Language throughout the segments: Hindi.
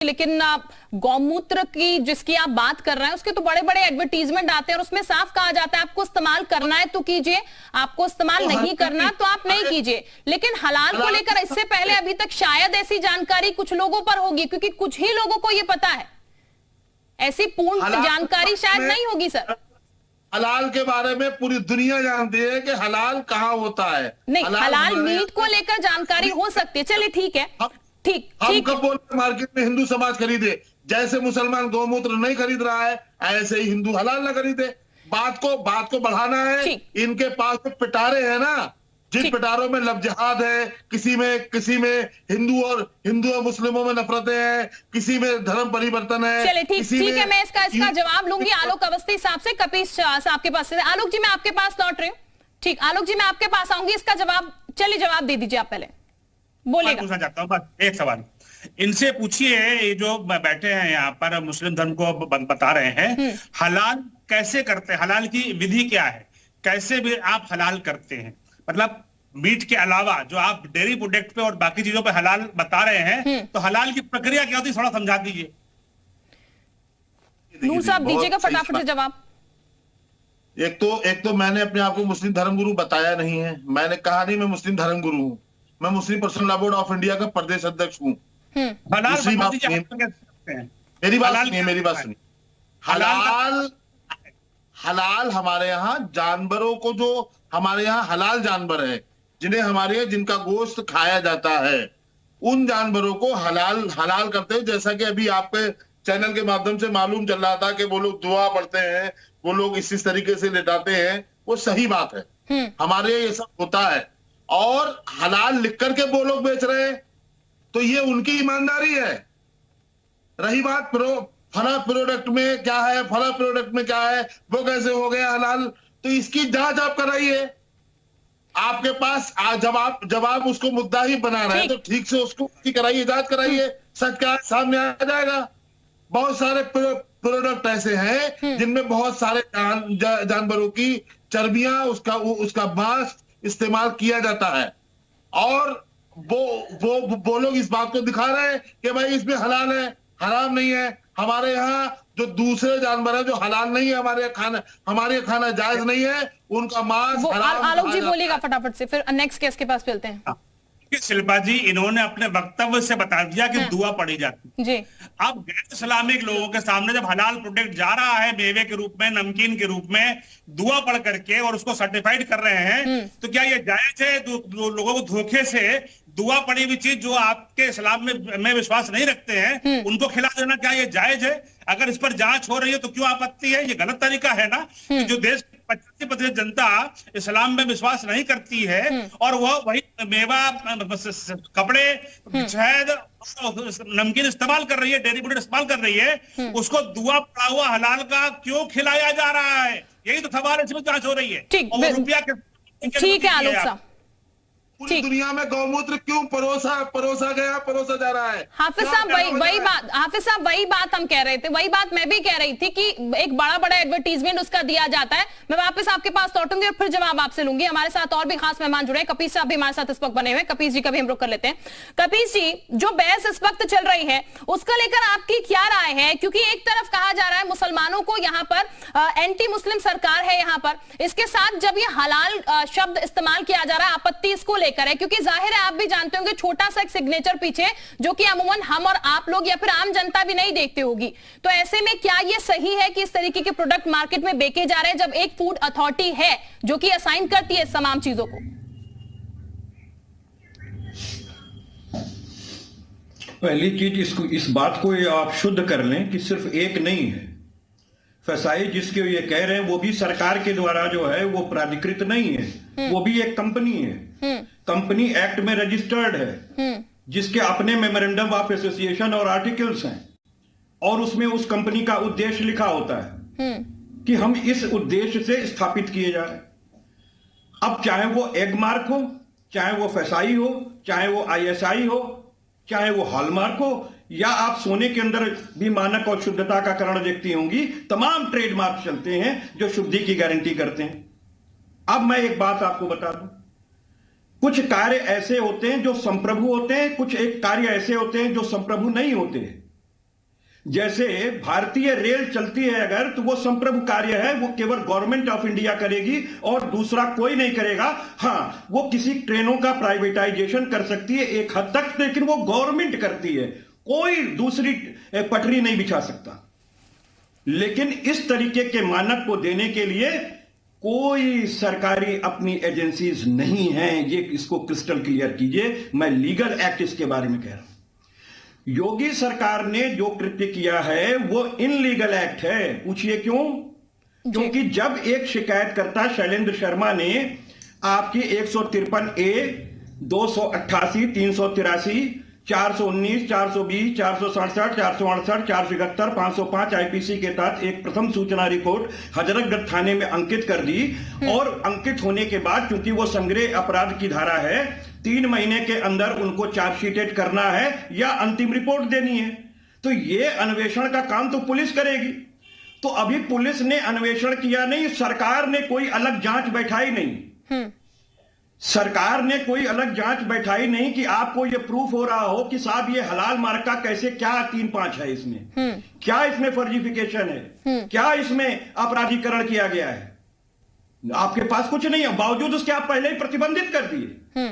लेकिन गौमूत्र की जिसकी आप बात कर रहे हैं उसके तो बड़े बड़े एडवर्टीजमेंट आते हैं और उसमें साफ कहा जाता है आपको इस्तेमाल करना है तो कीजिए, आपको इस्तेमाल नहीं करना तो आप नहीं कीजिए। लेकिन हलाल को लेकर इससे पहले अभी तक शायद ऐसी जानकारी कुछ लोगों पर होगी, क्योंकि कुछ ही लोगों को यह पता है, ऐसी पूर्ण जानकारी शायद नहीं होगी। सर, हलाल के बारे में पूरी दुनिया जानती है कि हलाल कहाँ होता है। नहीं, हलाल मीट को लेकर जानकारी हो सकती है, चलिए ठीक है, ठीक। हम कब बोलते मार्केट में हिंदू समाज खरीदे, जैसे मुसलमान गौमूत्र नहीं खरीद रहा है ऐसे ही हिंदू हलाल ना खरीदे। बात को बढ़ाना है। इनके पास तो पिटारे हैं ना, जिन पिटारों में लब जिहाद है, किसी में हिंदू और मुस्लिमों में नफरतें हैं, किसी में धर्म परिवर्तन है। चलिए ठीक है, मैं इसका जवाब लूंगी आलोक अवस्थी साहब से। कपीश साहब के पास से आलोक जी मैं आपके पास लौट रही हूँ। ठीक, आलोक जी मैं आपके पास आऊंगी, इसका जवाब चलिए जवाब दे दीजिए, आप पहले बोलिएगा। पूछना चाहता हूँ बस एक सवाल, इनसे पूछिए, ये जो बैठे हैं यहाँ पर मुस्लिम धर्म को बता रहे हैं, हलाल कैसे करते हैं, हलाल की विधि क्या है, कैसे भी आप हलाल करते हैं? मतलब मीट के अलावा जो आप डेयरी प्रोडक्ट पे और बाकी चीजों पे हलाल बता रहे हैं, तो हलाल की प्रक्रिया क्या होती है, थोड़ा समझा दीजिए। नूर साहब दीजिएगा फटाफट से जवाब। एक तो मैंने अपने आप को मुस्लिम धर्मगुरु बताया नहीं है, मैंने कहा नहीं मैं मुस्लिम धर्मगुरु हूँ, मैं Muslim personal law board of India का प्रदेश अध्यक्ष हूँ। मेरी बात सुनिए। हलाल हमारे यहाँ जानवरों को, जो हमारे यहाँ हलाल जानवर है, जिन्हें हमारे यहाँ जिनका गोश्त खाया जाता है, उन जानवरों को हलाल करते हैं। जैसा कि अभी आपके चैनल के माध्यम से मालूम चल रहा था कि वो लोग दुआ पढ़ते हैं, वो लोग इस तरीके से लेटाते हैं, वो सही बात है। हमारे यहाँ ये सब होता है और हलाल लिख करके वो लोग बेच रहे हैं, तो ये उनकी ईमानदारी है। रही बात फला प्रोडक्ट में क्या है, फला प्रोडक्ट में क्या है, वो कैसे हो गया हलाल, तो इसकी जांच आप कराइए। आपके पास जब आप उसको मुद्दा ही बना रहे हैं तो ठीक से उसको कराइए, जांच कराइए, सच क्या सामने आ जाएगा। बहुत सारे प्रोडक्ट ऐसे हैं जिनमें बहुत सारे जानवरों की चर्बियां, उसका मांस इस्तेमाल किया जाता है, और वो लोग इस बात को दिखा रहे हैं कि भाई इसमें हलाल है, हराम नहीं है। हमारे यहाँ जो दूसरे जानवर है जो हलाल नहीं है, हमारे खाना जायज नहीं है, उनका मांस हराम। आलोक जी बोलिएगा फटाफट से, फिर नेक्स्ट केस के पास चलते हैं। शिल्पा जी, इन्होंने अपने वक्तव्य से बता दिया कि दुआ पड़ी जाती जी। अब गैर इस्लामिक लोगों के सामने जब हलाल प्रोडक्ट जा रहा है मेवे के रूप में, नमकीन के रूप में, दुआ पढ़ करके और उसको सर्टिफाइड कर रहे हैं, तो क्या ये जायज है लोगों को धोखे से दुआ पड़ी हुई चीज जो आपके इस्लाम में विश्वास नहीं रखते हैं उनको खिला देना, क्या ये जायज है? अगर इस पर जांच हो रही है तो क्यों आपत्ति है? ये गलत तरीका है ना कि जो देश 85% जनता इस्लाम में विश्वास नहीं करती है और वह वही मेवा, कपड़े, शहद, नमकीन इस्तेमाल कर रही है, डेयरी प्रोडक्ट इस्तेमाल कर रही है, उसको दुआ पड़ा हुआ हलाल का क्यों खिलाया जा रहा है? यही तो सवाल है, इसमें जांच हो रही है। और रुपया ठीक है आलोक साहब, पूरी दुनिया में गौमूत्र क्यों परोसा जा रहा है? हाफिज साहब वही बात हम कह रहे थे, वही बात मैं भी कह रही थी कि एक बड़ा एडवर्टीजमेंट उसका दिया जाता है। मैं वापस आपके पास लौटूंगी और फिर जवाब आपसे लूंगी। हमारे साथ और भी खास मेहमान जुड़े हैं, कपीश साहब भी हमारे साथ इस वक्त बने हुए हैं। कपीश जी का भी हम रुख कर लेते हैं। कपीश जी, जो बहस इस वक्त चल रही है उसका लेकर आपकी क्या राय है? क्योंकि एक तरफ कहा जा रहा है मुसलमानों को यहाँ पर एंटी मुस्लिम सरकार है, यहाँ पर इसके साथ जब ये हलाल शब्द इस्तेमाल किया जा रहा है, आपत्ति इसको है, क्योंकि जाहिर है आप भी जानते होंगे छोटा सा एक सिग्नेचर पीछे जो कि अमूमन हम और आप लोग या फिर आम जनता भी नहीं देखते होगी। तो ऐसे में क्या यह सही है कि इस तरीके के प्रोडक्ट मार्केट में बेचे जा रहे हैं जब एक फूड अथॉरिटी है जो कि असाइन करती है इस तमाम चीजों को? पहली चीज इस बात को आप शुद्ध कर लें कि सिर्फ एक नहीं है। फसाई जिसके ये कह रहे हैं वो भी सरकार के द्वारा जो है वो प्राधिकृत नहीं है, वो भी एक कंपनी है, कंपनी एक्ट में रजिस्टर्ड है, जिसके अपने मेमोरेंडम ऑफ एसोसिएशन और आर्टिकल्स हैं, और उसमें उस कंपनी का उद्देश्य लिखा होता है कि हम इस उद्देश्य से स्थापित किए जा रहे हैं। अब चाहे वो एग मार्क हो, चाहे वो फसाई हो, चाहे वो ISI हो, चाहे वो हॉलमार्क हो, या आप सोने के अंदर भी मानक और शुद्धता का कारण देखती होंगी, तमाम ट्रेडमार्क चलते हैं जो शुद्धि की गारंटी करते हैं। अब मैं एक बात आपको बता दूं, कुछ कार्य ऐसे होते हैं जो संप्रभु होते हैं, कुछ एक कार्य ऐसे होते हैं जो संप्रभु नहीं होते। जैसे भारतीय रेल चलती है अगर, तो वो संप्रभु कार्य है, वो केवल गवर्नमेंट ऑफ इंडिया करेगी और दूसरा कोई नहीं करेगा। हाँ, वो किसी ट्रेनों का प्राइवेटाइजेशन कर सकती है एक हद तक, लेकिन वो गवर्नमेंट करती है, कोई दूसरी पटरी नहीं बिछा सकता। लेकिन इस तरीके के मानक को देने के लिए कोई सरकारी अपनी एजेंसीज नहीं है, ये इसको क्रिस्टल क्लियर कीजिए। मैं लीगल एक्ट इसके बारे में कह रहा हूं। योगी सरकार ने जो कृत्य किया है वो इनलीगल एक्ट है। पूछिए क्यों? क्योंकि जब एक शिकायतकर्ता शैलेंद्र शर्मा ने आपकी 153A, 288, 383, 419, 420, 467, 468, 471, 505 आईपीसी के तहत एक प्रथम सूचना रिपोर्ट हजरतगंज थाने में अंकित कर दी, और अंकित होने के बाद क्योंकि वो संग्रह अपराध की धारा है, 3 महीने के अंदर उनको चार्जशीटेड करना है या अंतिम रिपोर्ट देनी है। तो ये अन्वेषण का काम तो पुलिस करेगी। तो अभी पुलिस ने अन्वेषण किया नहीं, सरकार ने कोई अलग जांच बैठाई नहीं। सरकार ने कोई अलग जांच बैठाई नहीं कि आपको ये प्रूफ हो रहा हो कि साहब ये हलाल मार्का कैसे, क्या 3-5 है इसमें, क्या इसमें फर्जिफिकेशन है, क्या इसमें अपराधीकरण किया गया है। आपके पास कुछ नहीं है, बावजूद उसके आप पहले ही प्रतिबंधित कर दिए।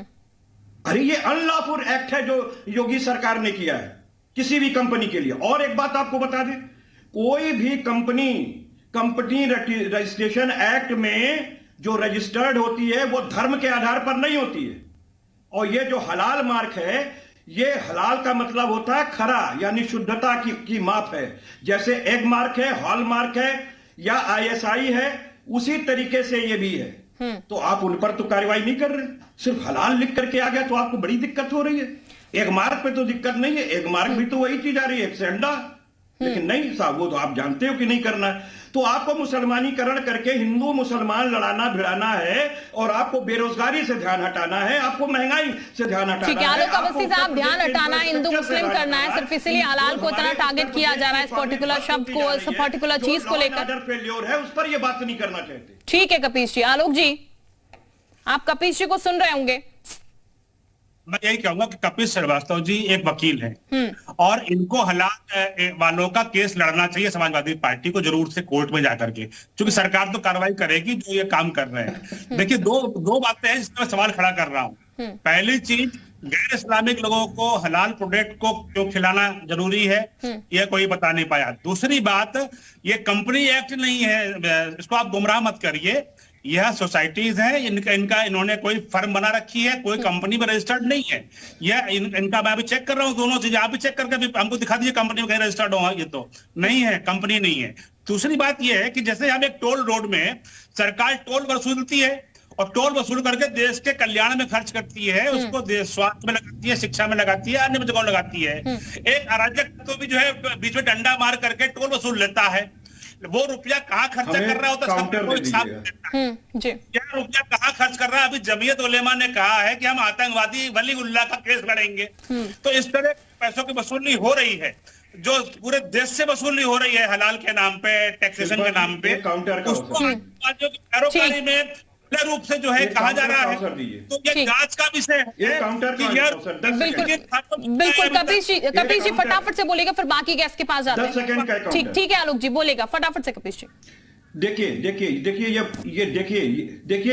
अरे ये अनलॉफुल एक्ट है जो योगी सरकार ने किया है किसी भी कंपनी के लिए। और एक बात आपको बता दें, कोई भी कंपनी रजिस्ट्रेशन एक्ट में जो रजिस्टर्ड होती है वो धर्म के आधार पर नहीं होती है। और ये जो हलाल मार्क है, ये हलाल का मतलब होता है खरा, यानी शुद्धता की माप है। जैसे एग मार्क है, हॉल मार्क है या ISI है, उसी तरीके से ये भी है। तो आप उन पर तो कार्रवाई नहीं कर रहे, सिर्फ हलाल लिख करके आ गया तो आपको बड़ी दिक्कत हो रही है। एग मार्क पे तो दिक्कत नहीं है, एग मार्क भी तो वही चीज आ रही है, एक से अंडा। लेकिन नहीं साहब, वो तो आप जानते हो कि नहीं करना है। तो आपको मुसलमानीकरण करके हिंदू मुसलमान लड़ाना भिड़ाना है, और आपको बेरोजगारी से ध्यान हटाना है, आपको महंगाई से ध्यान हटाना है। ठीक है, आलोक अवस्थी साहब, ध्यान हटाना है, हिंदू मुस्लिम करना है, सिर्फ इसीलिए हलाल को इतना टारगेट किया जा रहा है, इस पर्टिकुलर शब्द को, इस पर्टिकुलर चीज को लेकर फेल्योर है, उस पर यह बात नहीं करना चाहते। ठीक है कपीश जी। आलोक जी, आप कपीश जी को सुन रहे होंगे। मैं यही कहूंगा कि कपिल श्रीवास्तव जी एक वकील हैं और इनको हलाल वालों का केस लड़ना चाहिए समाजवादी पार्टी को, जरूर से कोर्ट में जाकर के, क्योंकि सरकार तो कार्रवाई करेगी जो ये काम कर रहे हैं। देखिए, दो बातें हैं जिसमें मैं सवाल खड़ा कर रहा हूं। पहली चीज, गैर इस्लामिक लोगों को हलाल प्रोडक्ट को क्यों खिलाना जरूरी है, यह कोई बता नहीं पाया। दूसरी बात, ये कंपनी एक्ट नहीं है, इसको आप गुमराह मत करिए। यह सोसाइटीज हैं, इन्होंने कोई फर्म बना रखी है, कोई कंपनी में रजिस्टर्ड नहीं है। यह इनका मैं अभी चेक कर रहा हूँ, दोनों चीजें आप भी चेक करके भी हमको दिखा दीजिए कंपनी में कहीं रजिस्टर्ड हो। ये तो नहीं है, कंपनी नहीं है। दूसरी बात यह है कि जैसे हम एक टोल रोड में सरकार टोल वसूलती है और टोल वसूल करके देश के कल्याण में खर्च करती है, उसको स्वास्थ्य में लगाती है, शिक्षा में लगाती है, अन्य जगहों लगाती है। एक अराजक तो भी जो है बीच में डंडा मार करके टोल वसूल लेता है, वो रुपया कहाँ खर्चा कर रहा होता है, क्या रुपया कहाँ खर्च कर रहा है। अभी जमीयत उलेमा ने कहा है कि हम आतंकवादी वलीउल्लाह का केस लड़ेंगे। तो इस तरह पैसों की वसूली हो रही है, जो पूरे देश से वसूली हो रही है हलाल के नाम पे, टैक्सेशन के नाम पे, उसको पैरोकारी में रूप से जो है कहा जा रहा है। तो ये जांच का विषय है। बिल्कुल कपीश जी फटाफट से बोलेगा, फिर बाकी गेस्ट के पास जाते हैं। ठीक है आलोक जी, बोलेगा फटाफट से कपीश जी। देखिए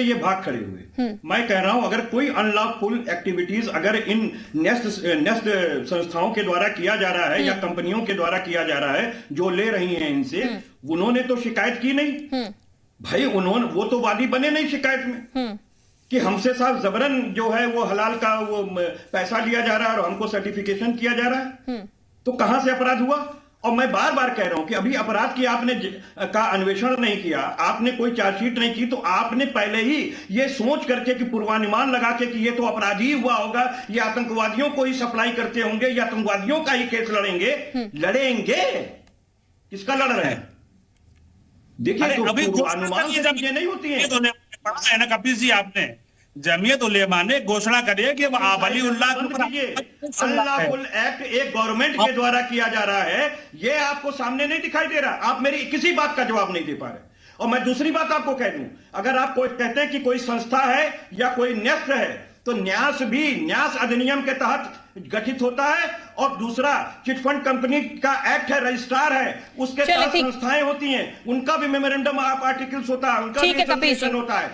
ये भाग खड़े हुए। मैं कह रहा हूं, अगर कोई अनलॉफुल एक्टिविटीज अगर इन नेस्ट संस्थाओं के द्वारा किया जा रहा है या कंपनियों के द्वारा किया जा रहा है जो ले रही हैं इनसे, उन्होंने तो शिकायत की नहीं भाई, वो तो वादी बने नहीं शिकायत में कि हमसे साहब जबरन जो है वो हलाल का वो पैसा लिया जा रहा है और हमको सर्टिफिकेशन किया जा रहा है। तो कहां से अपराध हुआ? और मैं बार बार कह रहा हूं कि अभी अपराध की आपने का अन्वेषण नहीं किया, आपने कोई चार्जशीट नहीं की, तो आपने पहले ही ये सोच करके कि पूर्वानुमान लगा के कि ये तो अपराधी हुआ होगा, ये आतंकवादियों को ही सप्लाई करते होंगे, ये आतंकवादियों का ही केस लड़ेंगे। किसका लड़ रहे हैं? देखिए, अभी पूर्वानुमान से चीजें नहीं होती हैं। कपिल जी, आपने जमीयत उलेमा ने घोषणा करी है कि वलीउल्लाह अनलॉफुल एक्ट एक गवर्नमेंट के द्वारा किया जा रहा है, ये आपको सामने नहीं दिखाई दे रहा। आप मेरी किसी बात का जवाब नहीं दे पा रहे। और मैं दूसरी बात आपको कह दूं, अगर आप कोई कहते हैं कि कोई संस्था है या कोई न्यस्त है, तो न्यास भी न्यास अधिनियम के तहत गठित होता है, और दूसरा चिटफंड कंपनी का एक्ट है, रजिस्ट्रार है, उसके तहत संस्थाएं होती हैं, उनका भी मेमोरेंडम ऑफ आर्टिकल्स होता है, उनका भी एसोसिएशन होता है।